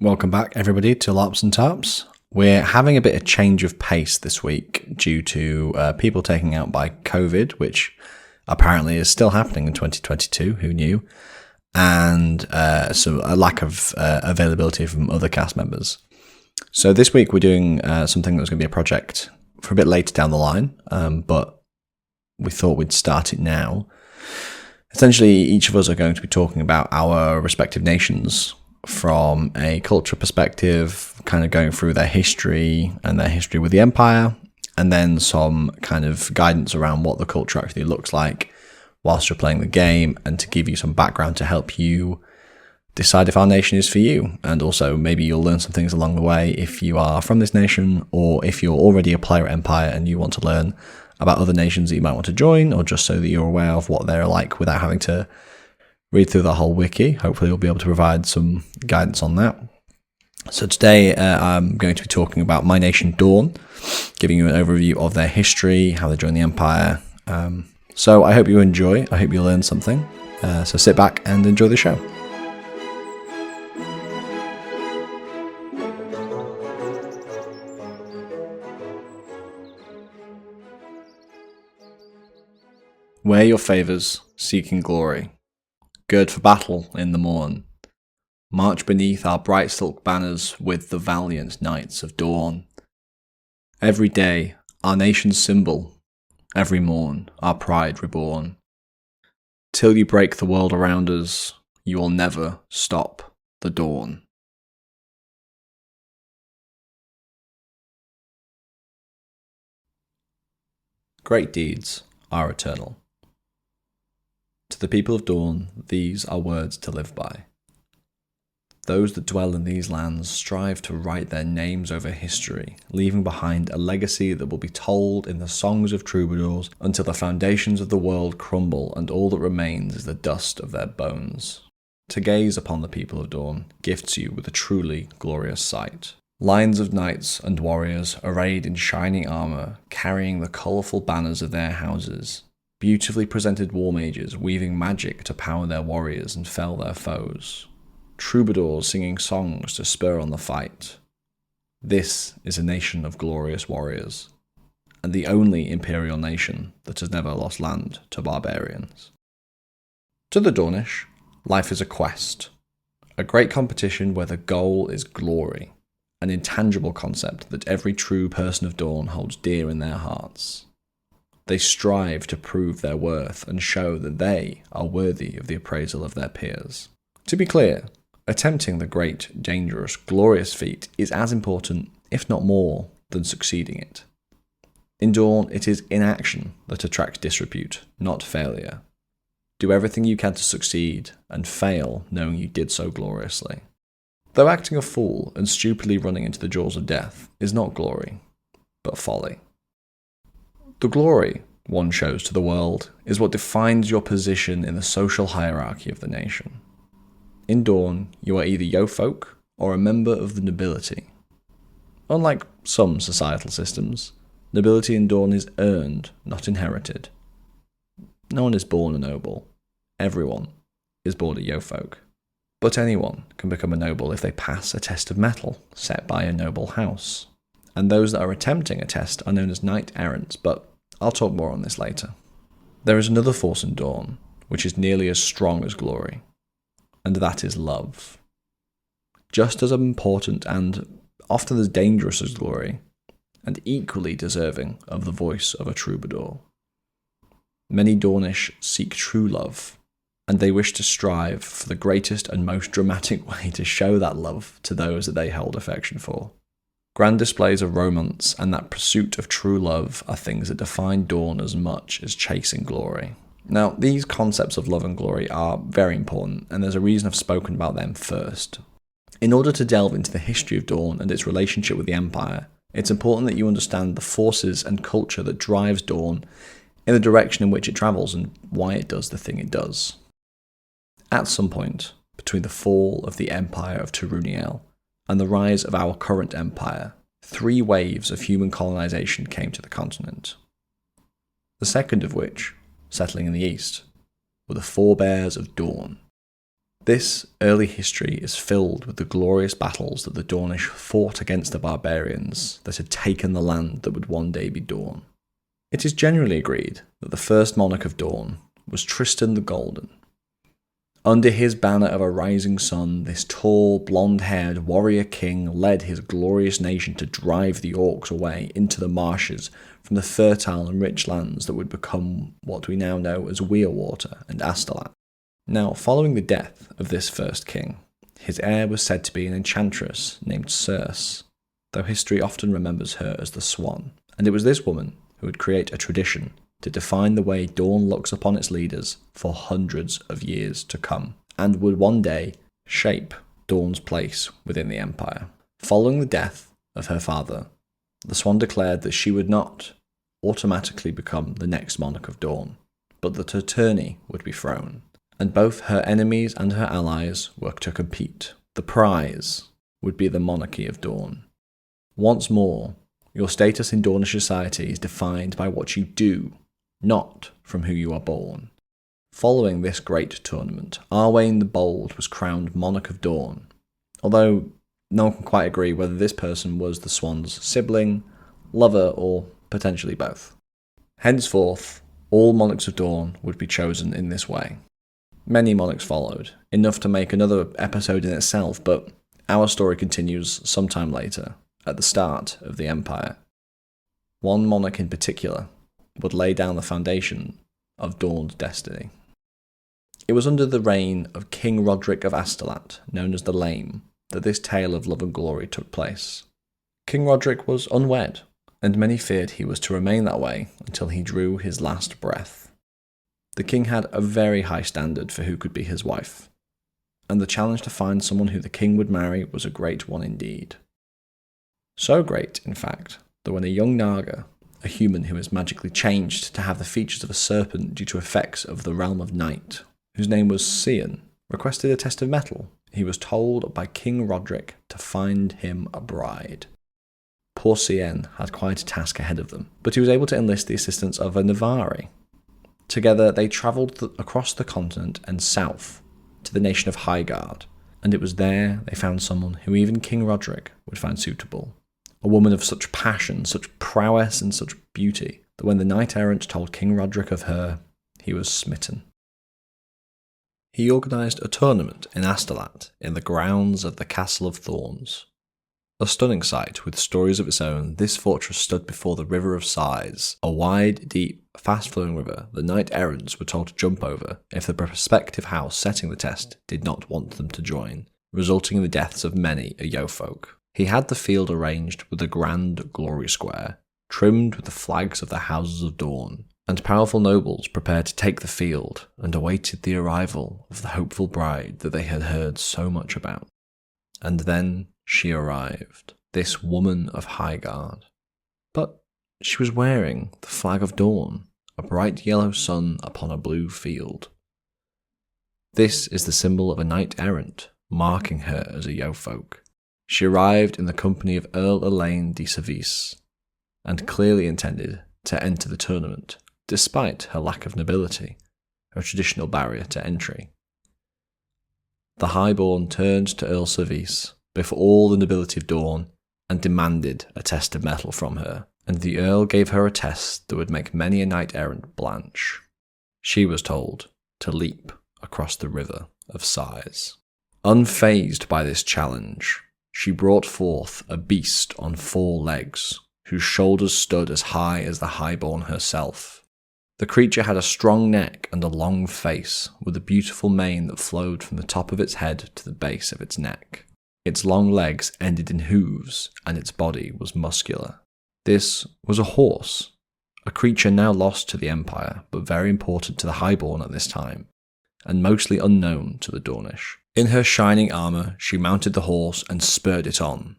Welcome back, everybody, to LARPs and TARPs. We're having a bit of change of pace this week due to people taking out by COVID, which apparently is still happening in 2022, who knew, and so a lack of availability from other cast members. So this week we're doing something that's going to be a project for a bit later down the line, but we thought we'd start it now. Essentially, each of us are going to be talking about our respective nations from a culture perspective, kind of going through their history and their history with the Empire, and then some kind of guidance around what the culture actually looks like whilst you're playing the game, and to give you some background to help you decide if our nation is for you. And also maybe you'll learn some things along the way if you are from this nation, or if you're already a player at Empire and you want to learn about other nations that you might want to join, or just so that you're aware of what they're like without having to read through the whole wiki. Hopefully you'll be able to provide some guidance on that. So today I'm going to be talking about my nation, Dawn, giving you an overview of their history, how they joined the Empire. So I hope you enjoy. I hope you learn something. So sit back and enjoy the show. Wear your favours, seeking glory. Gird for battle in the morn. March beneath our bright silk banners with the valiant knights of Dawn. Every day, our nation's symbol. Every morn, our pride reborn. Till you break the world around us, you will never stop the dawn. Great deeds are eternal. To the people of Dawn, these are words to live by. Those that dwell in these lands strive to write their names over history, leaving behind a legacy that will be told in the songs of troubadours until the foundations of the world crumble and all that remains is the dust of their bones. To gaze upon the people of Dawn gifts you with a truly glorious sight. Lines of knights and warriors arrayed in shining armour, carrying the colourful banners of their houses. Beautifully presented war mages weaving magic to power their warriors and fell their foes. Troubadours singing songs to spur on the fight. This is a nation of glorious warriors, and the only imperial nation that has never lost land to barbarians. To the Dawnish, life is a quest, a great competition where the goal is glory, an intangible concept that every true person of Dawn holds dear in their hearts. They strive to prove their worth and show that they are worthy of the appraisal of their peers. To be clear, attempting the great, dangerous, glorious feat is as important, if not more, than succeeding it. In Dawn, it is inaction that attracts disrepute, not failure. Do everything you can to succeed, and fail knowing you did so gloriously. Though acting a fool and stupidly running into the jaws of death is not glory, but folly. The glory one shows to the world is what defines your position in the social hierarchy of the nation. In Dawn, you are either yeofolk or a member of the nobility. Unlike some societal systems, nobility in Dawn is earned, not inherited. No one is born a noble. Everyone is born a yeofolk. But anyone can become a noble if they pass a test of mettle set by a noble house. And those that are attempting a test are known as knight-errants, but I'll talk more on this later. There is another force in Dawn, which is nearly as strong as glory, and that is love. Just as important and often as dangerous as glory, and equally deserving of the voice of a troubadour. Many Dawnish seek true love, and they wish to strive for the greatest and most dramatic way to show that love to those that they hold affection for. Grand displays of romance and that pursuit of true love are things that define Dawn as much as chasing glory. Now, these concepts of love and glory are very important, and there's a reason I've spoken about them first. In order to delve into the history of Dawn and its relationship with the Empire, it's important that you understand the forces and culture that drives Dawn in the direction in which it travels and why it does the thing it does. At some point, between the fall of the Empire of Turuniel and the rise of our current empire, 3 waves of human colonization came to the continent. The second of which, settling in the east, were the forebears of Dawn. This early history is filled with the glorious battles that the Dawnish fought against the barbarians that had taken the land that would one day be Dawn. It is generally agreed that the first monarch of Dawn was Tristan the Golden. Under his banner of a rising sun, this tall, blonde-haired warrior king led his glorious nation to drive the orcs away into the marshes from the fertile and rich lands that would become what we now know as Weirwater and Astolat. Now, following the death of this first king, his heir was said to be an enchantress named Circe, though history often remembers her as the Swan, and it was this woman who would create a tradition to define the way Dawn looks upon its leaders for hundreds of years to come, and would one day shape Dawn's place within the Empire. Following the death of her father, the Swan declared that she would not automatically become the next monarch of Dawn, but that her tourney would be thrown, and both her enemies and her allies were to compete. The prize would be the monarchy of Dawn. Once more, your status in Dawnish society is defined by what you do, not from who you are born. Following this great tournament, Arwain the Bold was crowned Monarch of Dawn, although no one can quite agree whether this person was the Swan's sibling, lover, or potentially both. Henceforth, all Monarchs of Dawn would be chosen in this way. Many monarchs followed, enough to make another episode in itself, but our story continues sometime later, at the start of the Empire. One monarch in particular would lay down the foundation of Dawn's destiny. It was under the reign of King Roderick of Astolat, known as the Lame, that this tale of love and glory took place. King Roderick was unwed, and many feared he was to remain that way until he drew his last breath. The king had a very high standard for who could be his wife, and the challenge to find someone who the king would marry was a great one indeed. So great, in fact, that when a young Naga, a human who is magically changed to have the features of a serpent due to effects of the realm of night, whose name was Cian, requested a test of mettle, he was told by King Roderick to find him a bride. Poor Cian had quite a task ahead of them, but he was able to enlist the assistance of a Navari. Together they travelled across the continent and south to the nation of Highgard, and it was there they found someone who even King Roderick would find suitable. A woman of such passion, such prowess, and such beauty, that when the knight-errant told King Roderick of her, he was smitten. He organised a tournament in Astolat in the grounds of the Castle of Thorns. A stunning sight with stories of its own, this fortress stood before the River of Sighs, a wide, deep, fast-flowing river that knight-errants were told to jump over if the prospective house setting the test did not want them to join, resulting in the deaths of many a yeofolk. He had the field arranged with a grand glory square, trimmed with the flags of the Houses of Dawn, and powerful nobles prepared to take the field and awaited the arrival of the hopeful bride that they had heard so much about. And then she arrived, this woman of Highgard. But she was wearing the flag of Dawn, a bright yellow sun upon a blue field. This is the symbol of a knight-errant, marking her as a yeofolk. She arrived in the company of Earl Elaine de Service, and clearly intended to enter the tournament, despite her lack of nobility, a traditional barrier to entry. The highborn turned to Earl Service before all the nobility of Dawn and demanded a test of mettle from her, and the Earl gave her a test that would make many a knight-errant blanch. She was told to leap across the River of Sighs. Unfazed by this challenge, she brought forth a beast on 4 legs, whose shoulders stood as high as the highborn herself. The creature had a strong neck and a long face, with a beautiful mane that flowed from the top of its head to the base of its neck. Its long legs ended in hooves, and its body was muscular. This was a horse, a creature now lost to the Empire, but very important to the highborn at this time, and mostly unknown to the Dawnish. In her shining armour, she mounted the horse and spurred it on.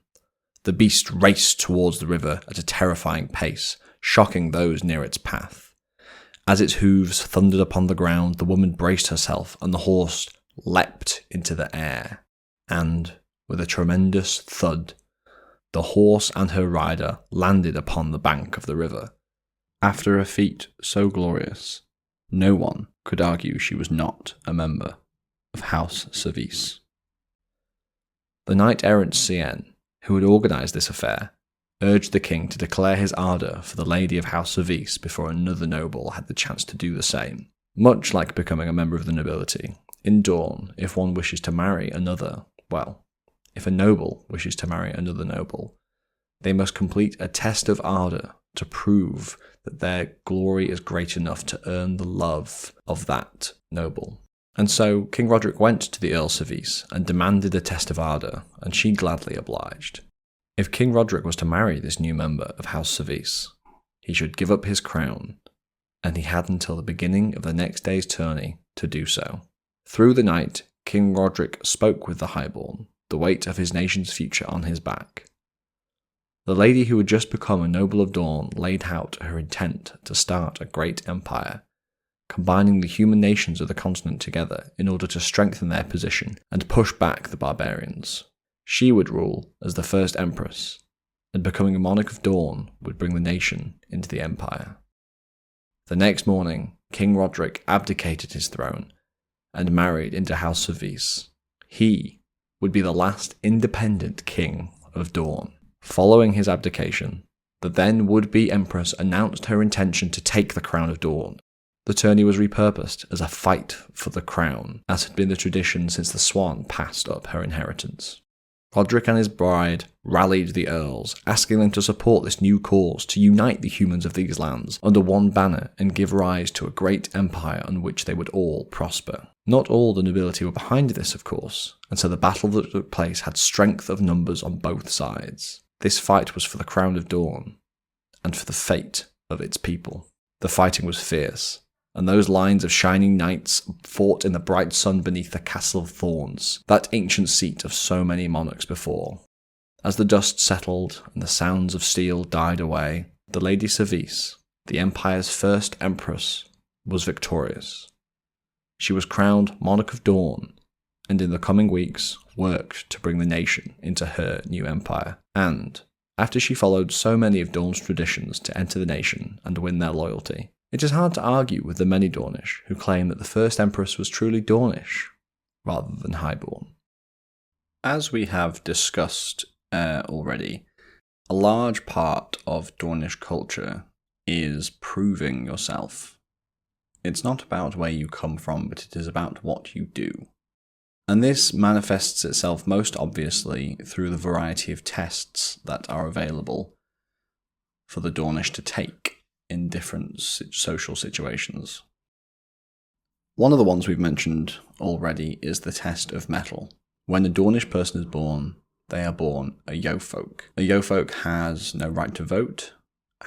The beast raced towards the river at a terrifying pace, shocking those near its path. As its hooves thundered upon the ground, the woman braced herself, and the horse leapt into the air. And, with a tremendous thud, the horse and her rider landed upon the bank of the river. After a feat so glorious, no one could argue she was not a member of House Service. The knight-errant Cien, who had organised this affair, urged the king to declare his ardour for the lady of House Service before another noble had the chance to do the same. Much like becoming a member of the nobility, in Dawn, if one wishes to marry another, if a noble wishes to marry another noble, they must complete a test of ardour to prove that their glory is great enough to earn the love of that noble. And so King Roderick went to the Earl Service and demanded a test of ardour, and she gladly obliged. If King Roderick was to marry this new member of House Service, he should give up his crown, and he had until the beginning of the next day's tourney to do so. Through the night, King Roderick spoke with the highborn, the weight of his nation's future on his back. The lady who had just become a noble of Dawn laid out her intent to start a great empire, combining the human nations of the continent together in order to strengthen their position and push back the barbarians. She would rule as the first empress, and becoming a monarch of Dawn would bring the nation into the empire. The next morning, King Roderick abdicated his throne and married into House Service. He would be the last independent king of Dawn. Following his abdication, the then would-be empress announced her intention to take the crown of Dawn. The tourney was repurposed as a fight for the crown, as had been the tradition since the swan passed up her inheritance. Roderick and his bride rallied the earls, asking them to support this new cause to unite the humans of these lands under one banner and give rise to a great empire on which they would all prosper. Not all the nobility were behind this, of course, and so the battle that took place had strength of numbers on both sides. This fight was for the crown of Dawn, and for the fate of its people. The fighting was fierce, and those lines of shining knights fought in the bright sun beneath the Castle of Thorns, that ancient seat of so many monarchs before. As the dust settled and the sounds of steel died away, the Lady Service, the empire's first empress, was victorious. She was crowned Monarch of Dawn, and in the coming weeks worked to bring the nation into her new empire. And, after she followed so many of Dawn's traditions to enter the nation and win their loyalty, it is hard to argue with the many Dawnish who claim that the first empress was truly Dawnish, rather than highborn. As we have discussed already, a large part of Dawnish culture is proving yourself. It's not about where you come from, but it is about what you do. And this manifests itself most obviously through the variety of tests that are available for the Dawnish to take in different social situations. One of the ones we've mentioned already is the test of mettle. When a Dawnish person is born, they are born a Yeofolk. A Yeofolk has no right to vote,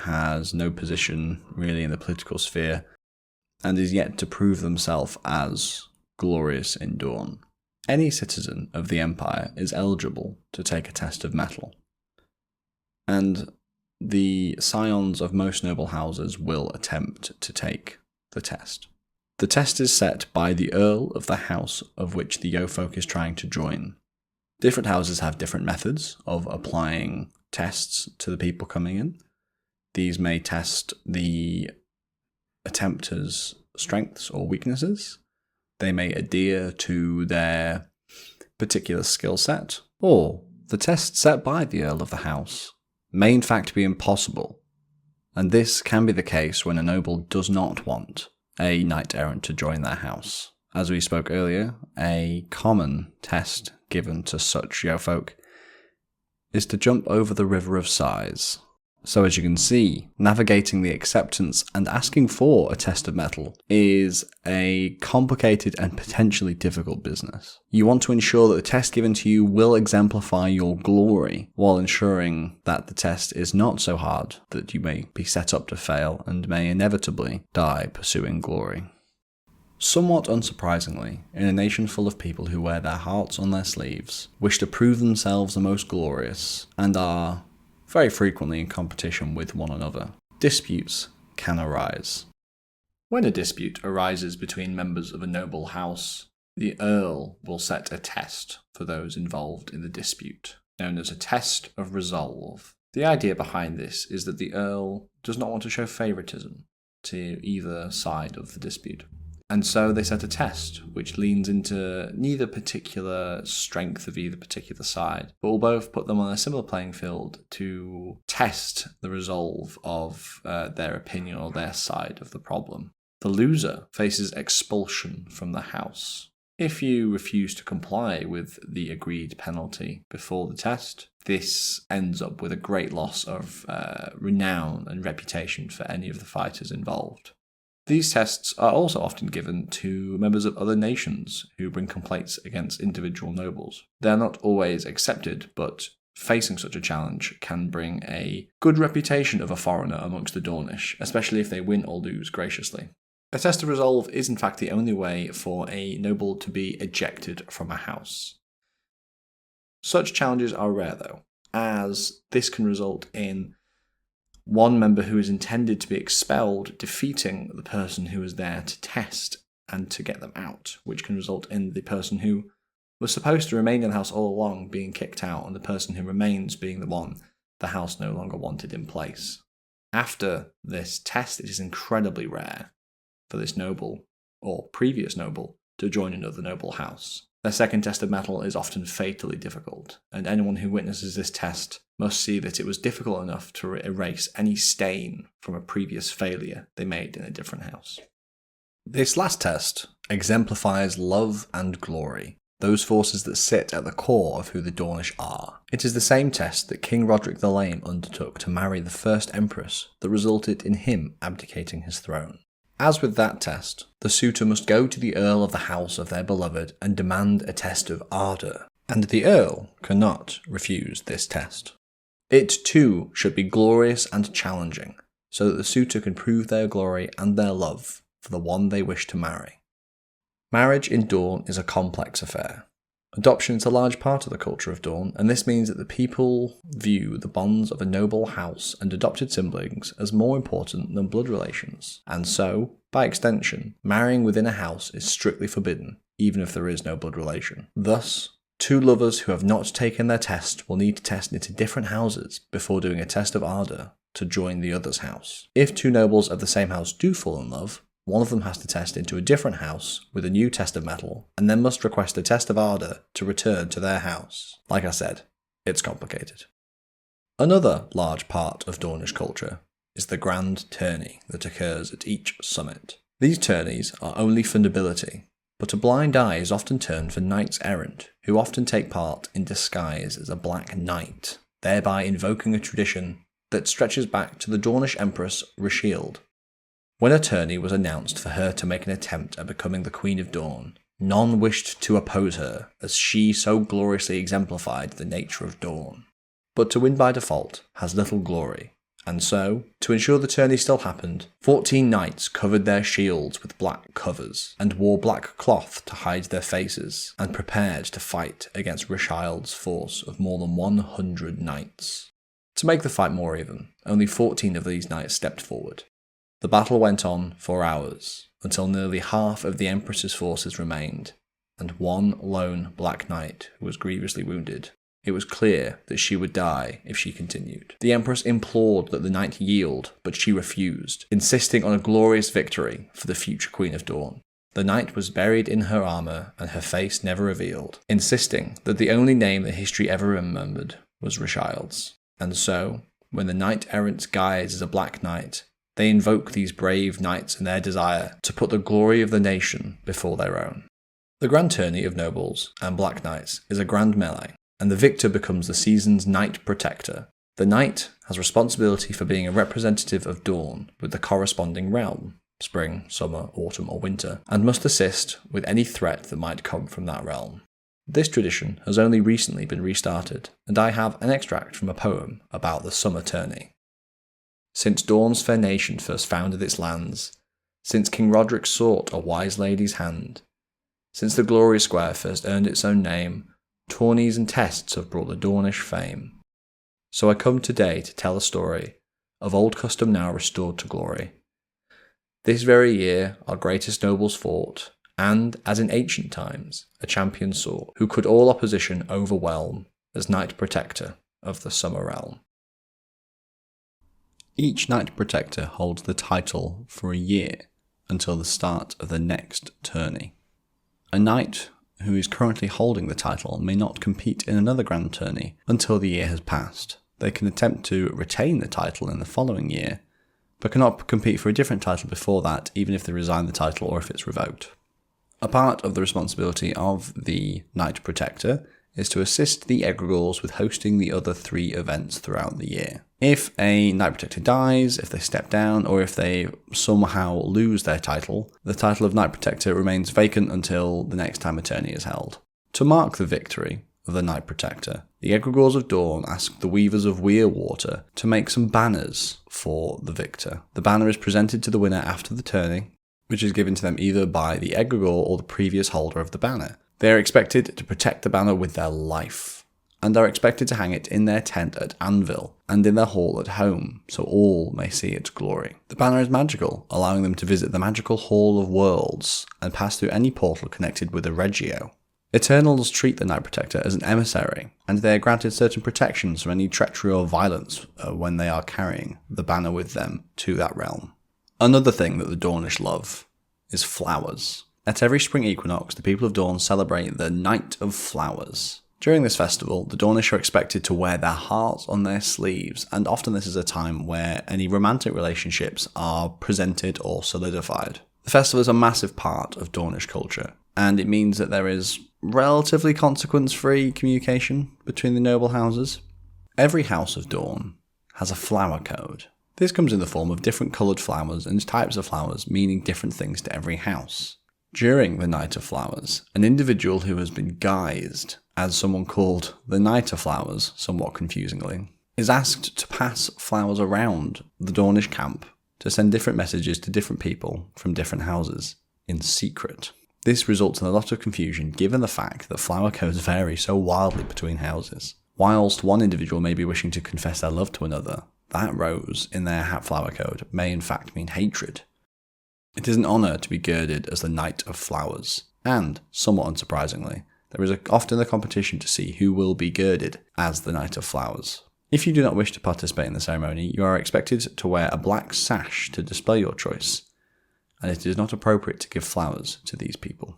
has no position really in the political sphere, and is yet to prove themselves as glorious in Dawn. Any citizen of the Empire is eligible to take a test of mettle, and the scions of most noble houses will attempt to take the test. The test is set by the Earl of the house of which the Yeofolk is trying to join. Different houses have different methods of applying tests to the people coming in. These may test the attempter's strengths or weaknesses. They may adhere to their particular skill set, or the test set by the Earl of the house may in fact be impossible, and this can be the case when a noble does not want a knight-errant to join their house. As we spoke earlier, a common test given to such Yeofolk is to jump over the River of Sighs. So as you can see, navigating the acceptance and asking for a test of mettle is a complicated and potentially difficult business. You want to ensure that the test given to you will exemplify your glory, while ensuring that the test is not so hard that you may be set up to fail and may inevitably die pursuing glory. Somewhat unsurprisingly, in a nation full of people who wear their hearts on their sleeves, wish to prove themselves the most glorious, and are very frequently in competition with one another, disputes can arise. When a dispute arises between members of a noble house, the Earl will set a test for those involved in the dispute, known as a test of resolve. The idea behind this is that the Earl does not want to show favouritism to either side of the dispute. And so they set a test, which leans into neither particular strength of either particular side, but will both put them on a similar playing field to test the resolve of their opinion or their side of the problem. The loser faces expulsion from the house. If you refuse to comply with the agreed penalty before the test, this ends up with a great loss of renown and reputation for any of the fighters involved. These tests are also often given to members of other nations who bring complaints against individual nobles. They are not always accepted, but facing such a challenge can bring a good reputation of a foreigner amongst the Dawnish, especially if they win or lose graciously. A test of resolve is in fact the only way for a noble to be ejected from a house. Such challenges are rare though, as this can result in one member who is intended to be expelled defeating the person who was there to test and to get them out, which can result in the person who was supposed to remain in the house all along being kicked out, and the person who remains being the one the house no longer wanted in place. After this test, it is incredibly rare for this noble, or previous noble, to join another noble house. Their second test of mettle is often fatally difficult, and anyone who witnesses this test must see that it was difficult enough to erase any stain from a previous failure they made in a different house. This last test exemplifies love and glory, those forces that sit at the core of who the Dawnish are. It is the same test that King Roderick the Lame undertook to marry the first empress that resulted in him abdicating his throne. As with that test, the suitor must go to the Earl of the house of their beloved and demand a test of ardour, and the Earl cannot refuse this test. It too should be glorious and challenging, so that the suitor can prove their glory and their love for the one they wish to marry. Marriage in Dawn is a complex affair. Adoption is a large part of the culture of Dawn, and this means that the people view the bonds of a noble house and adopted siblings as more important than blood relations, and so, by extension, marrying within a house is strictly forbidden, even if there is no blood relation. Thus, two lovers who have not taken their test will need to test into different houses before doing a test of ardour to join the other's house. If two nobles of the same house do fall in love, one of them has to test into a different house with a new test of mettle, and then must request a test of ardour to return to their house. Like I said, it's complicated. Another large part of Dawnish culture is the grand tourney that occurs at each summit. These tourneys are only for nobility, but a blind eye is often turned for knights errant, who often take part in disguise as a black knight, thereby invoking a tradition that stretches back to the Dawnish Empress Rhion. When a tourney was announced for her to make an attempt at becoming the Queen of Dawn, none wished to oppose her, as she so gloriously exemplified the nature of Dawn. But to win by default has little glory, and so, to ensure the tourney still happened, 14 knights covered their shields with black covers, and wore black cloth to hide their faces, and prepared to fight against Rishild's force of more than 100 knights. To make the fight more even, only 14 of these knights stepped forward. The battle went on for hours, until nearly half of the Empress's forces remained, and one lone Black Knight who was grievously wounded. It was clear that she would die if she continued. The Empress implored that the knight yield, but she refused, insisting on a glorious victory for the future Queen of Dawn. The knight was buried in her armour and her face never revealed, insisting that the only name that history ever remembered was Rishild's. And so, when the knight-errant's guise is a Black Knight, they invoke these brave knights and their desire to put the glory of the nation before their own. The Grand Tourney of Nobles and Black Knights is a grand melee, and the victor becomes the season's Knight Protector. The Knight has responsibility for being a representative of Dawn with the corresponding realm, spring, summer, autumn or winter, and must assist with any threat that might come from that realm. This tradition has only recently been restarted, and I have an extract from a poem about the summer tourney. Since Dawn's fair nation first founded its lands, since King Roderick sought a wise lady's hand, since the glorious square first earned its own name, tourneys and tests have brought the Dawnish fame. So I come today to tell a story of old custom now restored to glory. This very year our greatest nobles fought, and, as in ancient times, a champion saw, who could all opposition overwhelm, as Knight Protector of the Summer Realm. Each Knight Protector holds the title for a year, until the start of the next tourney. A knight who is currently holding the title may not compete in another grand tourney until the year has passed. They can attempt to retain the title in the following year, but cannot compete for a different title before that, even if they resign the title or if it's revoked. A part of the responsibility of the Knight Protector is to assist the egregores with hosting the other 3 events throughout the year. If a Knight Protector dies, if they step down, or if they somehow lose their title, the title of Knight Protector remains vacant until the next time a tourney is held. To mark the victory of the Knight Protector, the egregores of Dawn ask the Weavers of Weirwater to make some banners for the victor. The banner is presented to the winner after the tourney, which is given to them either by the egregore or the previous holder of the banner. They are expected to protect the banner with their life, and are expected to hang it in their tent at Anvil and in their hall at home, so all may see its glory. The banner is magical, allowing them to visit the magical Hall of Worlds and pass through any portal connected with a Regio. Eternals treat the Knight Protector as an emissary, and they are granted certain protections from any treachery or violence when they are carrying the banner with them to that realm. Another thing that the Dawnish love is flowers. At every spring equinox, the people of Dawn celebrate the Night of Flowers. During this festival, the Dawnish are expected to wear their hearts on their sleeves, and often this is a time where any romantic relationships are presented or solidified. The festival is a massive part of Dawnish culture, and it means that there is relatively consequence-free communication between the noble houses. Every house of Dawn has a flower code. This comes in the form of different coloured flowers and types of flowers, meaning different things to every house. During the Night of Flowers, an individual who has been guised as someone called the Knight of Flowers, somewhat confusingly, is asked to pass flowers around the Dawnish camp to send different messages to different people from different houses in secret. This results in a lot of confusion given the fact that flower codes vary so wildly between houses. Whilst one individual may be wishing to confess their love to another, that rose in their flower code may in fact mean hatred. It is an honour to be girded as the Knight of Flowers, and, somewhat unsurprisingly, there is often a competition to see who will be girded as the Knight of Flowers. If you do not wish to participate in the ceremony, you are expected to wear a black sash to display your choice, and it is not appropriate to give flowers to these people.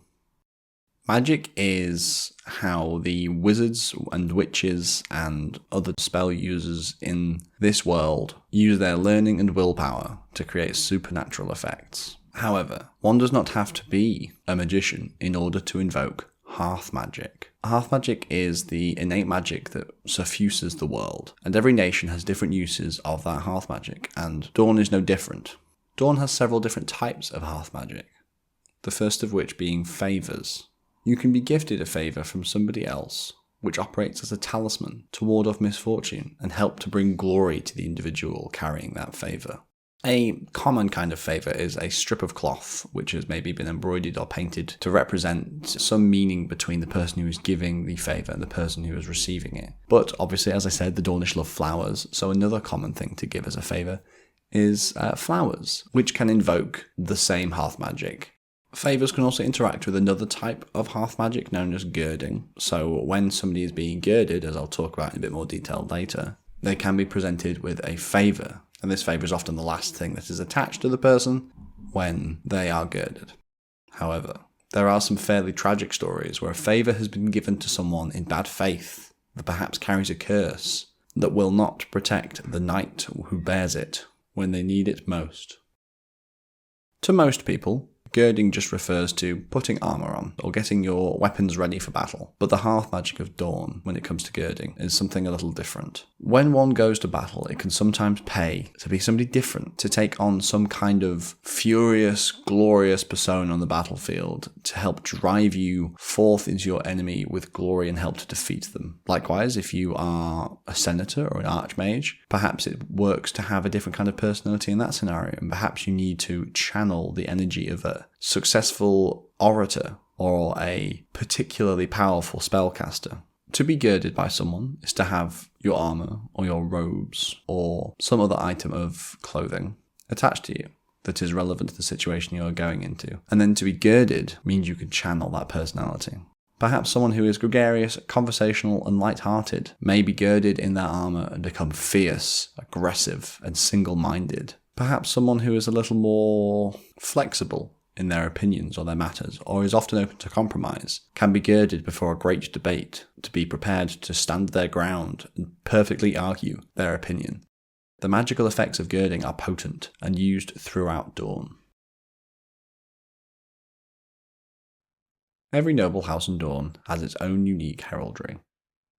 Magic is how the wizards and witches and other spell users in this world use their learning and willpower to create supernatural effects. However, one does not have to be a magician in order to invoke hearth magic. Hearth magic is the innate magic that suffuses the world, and every nation has different uses of that hearth magic, and Dawn is no different. Dawn has several different types of hearth magic, the first of which being favours. You can be gifted a favour from somebody else, which operates as a talisman to ward off misfortune and help to bring glory to the individual carrying that favour. A common kind of favour is a strip of cloth which has maybe been embroidered or painted to represent some meaning between the person who is giving the favour and the person who is receiving it. But obviously, as I said, the Dawnish love flowers, so another common thing to give as a favour is flowers, which can invoke the same hearth magic. Favours can also interact with another type of hearth magic known as girding. So when somebody is being girded, as I'll talk about in a bit more detail later, they can be presented with a favour, and this favour is often the last thing that is attached to the person when they are girded. However, there are some fairly tragic stories where a favour has been given to someone in bad faith that perhaps carries a curse that will not protect the knight who bears it when they need it most. To most people, girding just refers to putting armour on, or getting your weapons ready for battle. But the hearth magic of Dawn, when it comes to girding, is something a little different. When one goes to battle, it can sometimes pay to be somebody different, to take on some kind of furious, glorious persona on the battlefield to help drive you forth into your enemy with glory and help to defeat them. Likewise, if you are a senator or an archmage, perhaps it works to have a different kind of personality in that scenario, and perhaps you need to channel the energy of a successful orator or a particularly powerful spellcaster. To be girded by someone is to have your armour or your robes or some other item of clothing attached to you that is relevant to the situation you are going into. And then to be girded means you can channel that personality. Perhaps someone who is gregarious, conversational and light-hearted may be girded in their armour and become fierce, aggressive and single-minded. Perhaps someone who is a little more flexible in their opinions or their matters, or is often open to compromise, can be girded before a great debate to be prepared to stand their ground and perfectly argue their opinion. The magical effects of girding are potent and used throughout Dawn. Every noble house in Dawn has its own unique heraldry.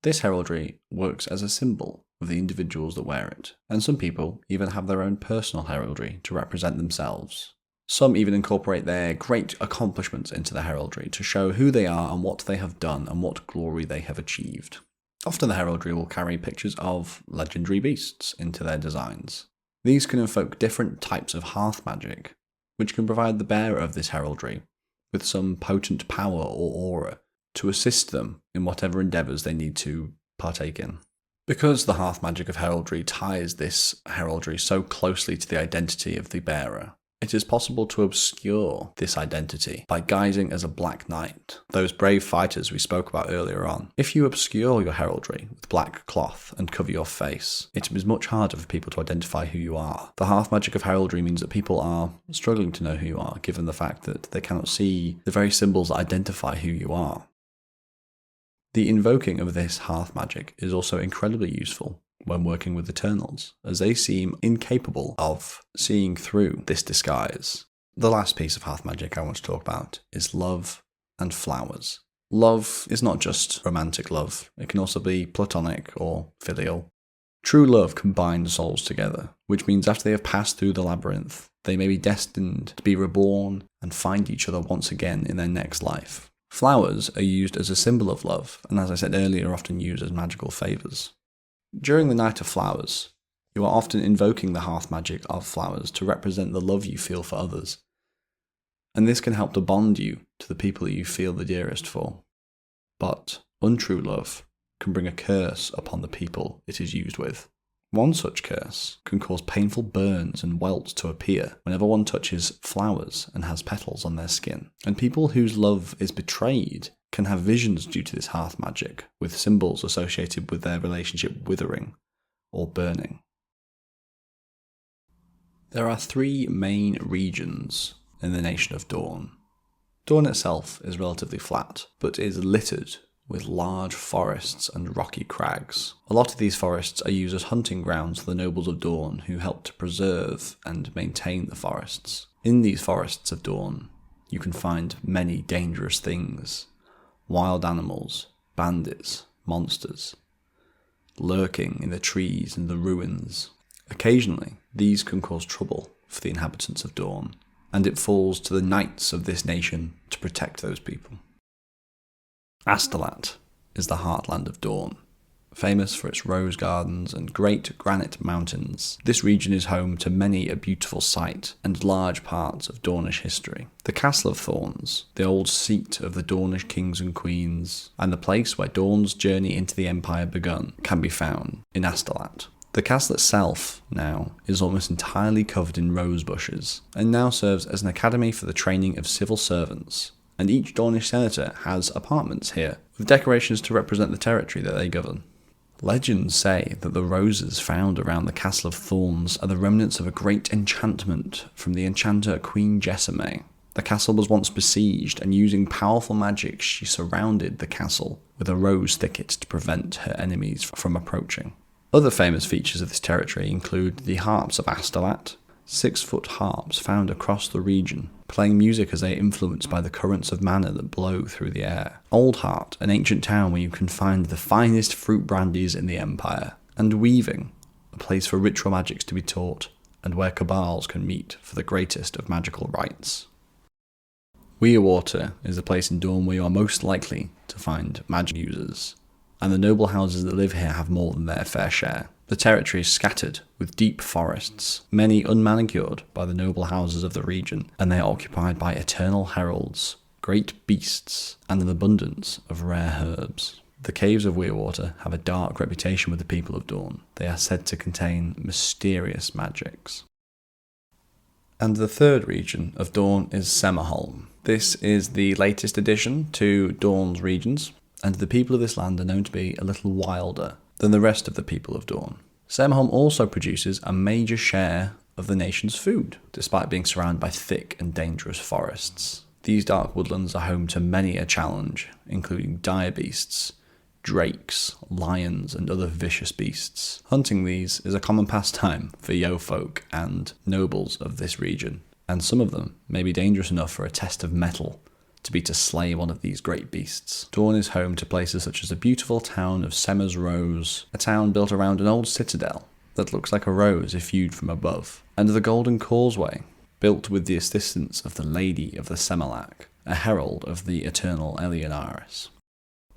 This heraldry works as a symbol of the individuals that wear it, and some people even have their own personal heraldry to represent themselves. Some even incorporate their great accomplishments into the heraldry to show who they are and what they have done and what glory they have achieved. Often the heraldry will carry pictures of legendary beasts into their designs. These can invoke different types of hearth magic, which can provide the bearer of this heraldry with some potent power or aura to assist them in whatever endeavours they need to partake in. Because the hearth magic of heraldry ties this heraldry so closely to the identity of the bearer, it is possible to obscure this identity by guising as a black knight, those brave fighters we spoke about earlier on. If you obscure your heraldry with black cloth and cover your face, it is much harder for people to identify who you are. The hearth magic of heraldry means that people are struggling to know who you are, given the fact that they cannot see the very symbols that identify who you are. The invoking of this hearth magic is also incredibly useful when working with Eternals, as they seem incapable of seeing through this disguise. The last piece of hearth magic I want to talk about is love and flowers. Love is not just romantic love, it can also be platonic or filial. True love combines souls together, which means after they have passed through the labyrinth, they may be destined to be reborn and find each other once again in their next life. Flowers are used as a symbol of love, and as I said earlier, are often used as magical favours. During the Night of Flowers, you are often invoking the hearth magic of flowers to represent the love you feel for others, and this can help to bond you to the people that you feel the dearest for. But untrue love can bring a curse upon the people it is used with. One such curse can cause painful burns and welts to appear whenever one touches flowers and has petals on their skin. And people whose love is betrayed can have visions due to this hearth magic, with symbols associated with their relationship withering or burning. There are 3 main regions in the Nation of Dawn. Dawn itself is relatively flat, but is littered with large forests and rocky crags. A lot of these forests are used as hunting grounds for the nobles of Dawn who help to preserve and maintain the forests. In these forests of Dawn, you can find many dangerous things. Wild animals, bandits, monsters, lurking in the trees and the ruins. Occasionally, these can cause trouble for the inhabitants of Dawn, and it falls to the knights of this nation to protect those people. Astolat is the heartland of Dawn, famous for its rose gardens and great granite mountains. This region is home to many a beautiful sight and large parts of Dawnish history. The Castle of Thorns, the old seat of the Dawnish kings and queens, and the place where Dawn's journey into the Empire begun, can be found in Astolat. The castle itself, now, is almost entirely covered in rose bushes, and now serves as an academy for the training of civil servants, and each Dawnish senator has apartments here, with decorations to represent the territory that they govern. Legends say that the roses found around the Castle of Thorns are the remnants of a great enchantment from the enchanter Queen Jessame. The castle was once besieged, and using powerful magic she surrounded the castle with a rose thicket to prevent her enemies from approaching. Other famous features of this territory include the harps of Astolat, 6-foot harps found across the region, playing music as they are influenced by the currents of mana that blow through the air. Old Heart, an ancient town where you can find the finest fruit brandies in the Empire. And Weaving, a place for ritual magics to be taught, and where cabals can meet for the greatest of magical rites. Weirwater is the place in Dawn where you are most likely to find magic users, and the noble houses that live here have more than their fair share. The territory is scattered with deep forests, many unmanicured by the noble houses of the region, and they are occupied by eternal heralds, great beasts, and an abundance of rare herbs. The caves of Weirwater have a dark reputation with the people of Dawn. They are said to contain mysterious magics. And the third region of Dawn is Semerholm. This is the latest addition to Dawn's regions, and the people of this land are known to be a little wilder than the rest of the people of Dawn. Semerholm also produces a major share of the nation's food, despite being surrounded by thick and dangerous forests. These dark woodlands are home to many a challenge, including dire beasts, drakes, lions, and other vicious beasts. Hunting these is a common pastime for yeofolk and nobles of this region, and some of them may be dangerous enough for a test of mettle to slay one of these great beasts. Dawn is home to places such as the beautiful town of Semmer's Rose, a town built around an old citadel that looks like a rose if viewed from above, and the Golden Causeway, built with the assistance of the Lady of the Semelach, a herald of the eternal Eleonaris.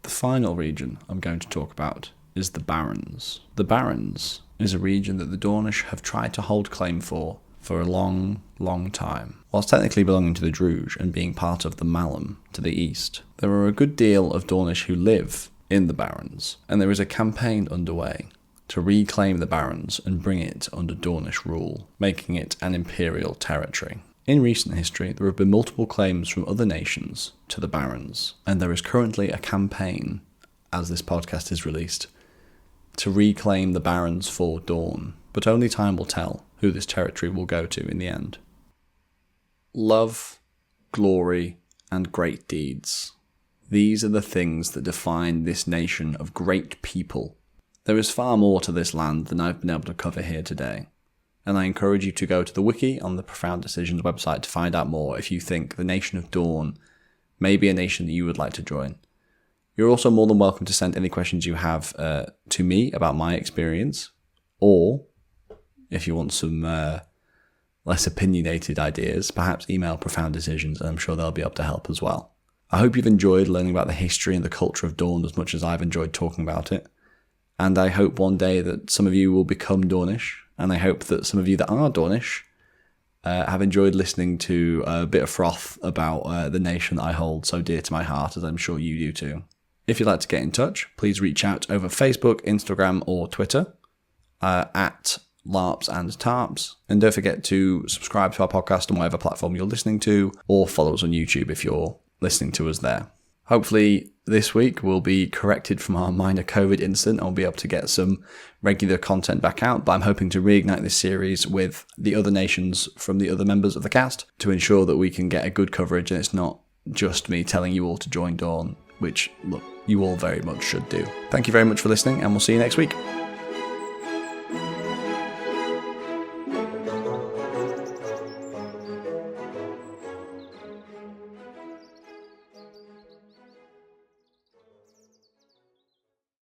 The final region I'm going to talk about is the Barrens. The Barrens is a region that the Dawnish have tried to hold claim for a long, long time. Whilst technically belonging to the Druge and being part of the Malum to the east, there are a good deal of Dawnish who live in the Barrens, and there is a campaign underway to reclaim the Barrens and bring it under Dawnish rule, making it an imperial territory. In recent history, there have been multiple claims from other nations to the Barrens, and there is currently a campaign, as this podcast is released, to reclaim the Barrens for Dawn, but only time will tell who this territory will go to in the end. Love, glory, and great deeds. These are the things that define this nation of great people. There is far more to this land than I've been able to cover here today, and I encourage you to go to the wiki on the Profound Decisions website to find out more if you think the nation of Dawn may be a nation that you would like to join. You're also more than welcome to send any questions you have to me about my experience, or if you want some less opinionated ideas, perhaps email Profound Decisions, and I'm sure they'll be able to help as well. I hope you've enjoyed learning about the history and the culture of Dawn as much as I've enjoyed talking about it. And I hope one day that some of you will become Dawnish, and I hope that some of you that are Dawnish have enjoyed listening to a bit of froth about the nation that I hold so dear to my heart, as I'm sure you do too. If you'd like to get in touch, please reach out over Facebook, Instagram, or Twitter at LARPs and Tarps. And don't forget to subscribe to our podcast on whatever platform you're listening to, or follow us on YouTube if you're listening to us there. Hopefully this week we'll be corrected from our minor COVID incident and we'll be able to get some regular content back out, but I'm hoping to reignite this series with the other nations from the other members of the cast to ensure that we can get a good coverage and it's not just me telling you all to join Dawn, which, look, you all very much should do. Thank you very much for listening, and we'll see you next week.